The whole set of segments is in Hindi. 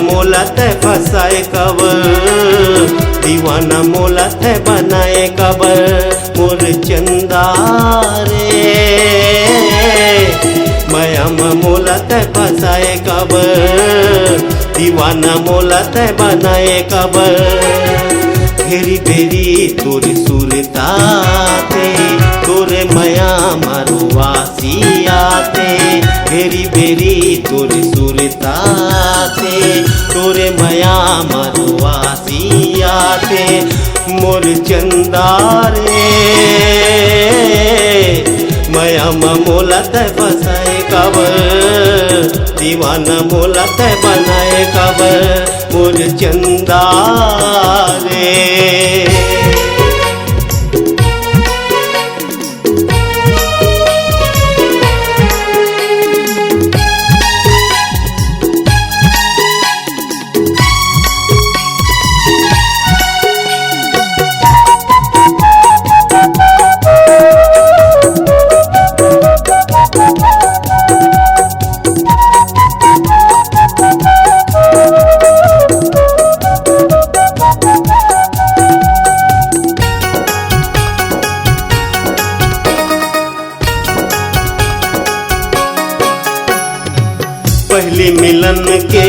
मोला तय फसाए कब, दीवाना मोला तय बनाए कब। मोर चंदा रे माया मोला तय फसाए कब, दीवाना मोला तय बनाए कब। घेरी बेरी तोरे सुरताते, तोरे माया मारो वासियाते। घेरी बेरी तोरे सुरताते, तोरे माया मारो वासियाते। मोर चंदा रे माया मोला तय फसाए कब, दीवाना मोला तय बनाए कब। मोर चंदा रे पहली मिलन के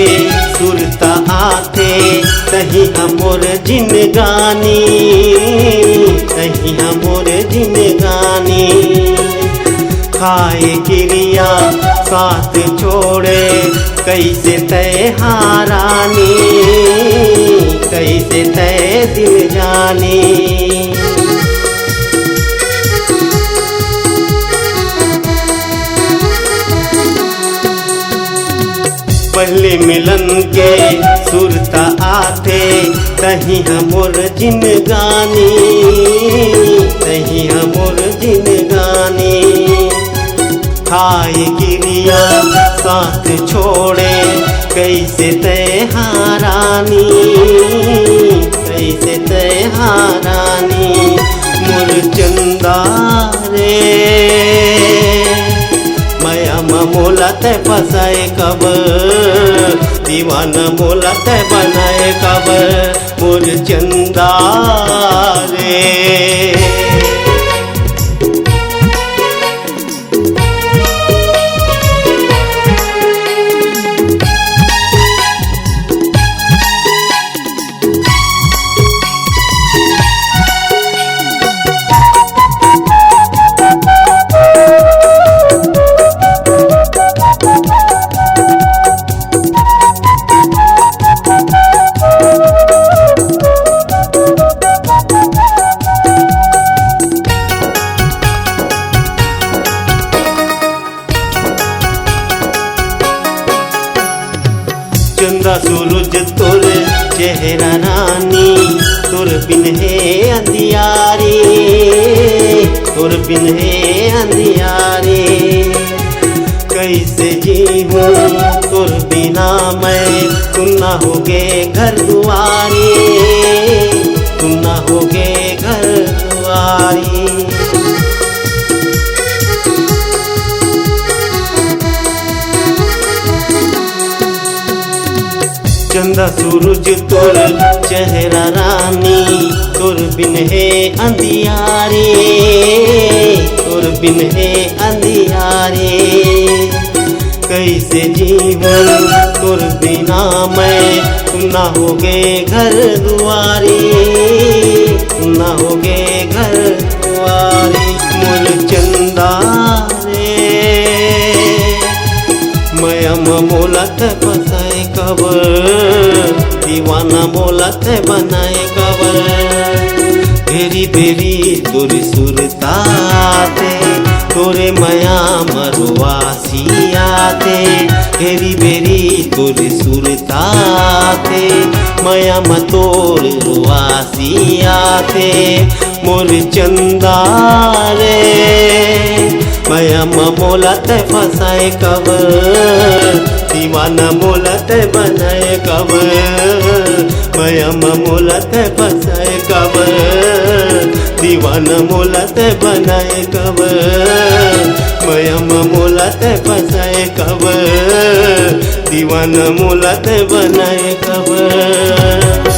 सुरता आते, तही हमोर जिनगानी, तही हमोर जिनगानी। खाए क्रिया साथ छोड़े कैसे तय हारानी, कैसे तय दिल जानी। पहले मिलन के सुरता आते, तही हमोर जिनगानी, तही हमोर जिनगानी। खाए क्रिया साथ छोड़े कैसे तय हारानी, कैसे तय हारानी। मोर चंदा रे माया मोला तय फसाए कब, दीवाना मोला तय बनाए कब। मोर चंदा रे चंदा सूरज तोर चेहरा रानी, तोर बिन है अंधियारी, तोर बिन है अंधियारी। कैसे जीऊं तोर बिना मैं, तुम ना होगे घर दुआरी, तुम ना होगे घर दुआरी। चंदा सूरज तोर चेहरा रानी, तोर बिन है अंधियारी, तोर बिन है अंधियारी। कैसे जीवन तोर बिना मैं, तुम ना होगे घर दुआरी, तुम ना होगे घर दुआरी। मोर चंदा रे माया मोला तय फसाए कब, दीवाना मोला तय बनाए कब। घेरी बेरी तोरे सुरताते, तोरे माया मरुआसियाते। घेरी बेरी तोरे सुरताते, माया मतोर रुआसियाते। मोर चंदा रे माया मोला तय फसाए कब, दीवाना मोला तय बनाए कब। माया मोला तय फसाए कब, दीवाना मोला तय बनाए कब। माया मोला तय फसाए कब, दीवान मुलत बनाए कब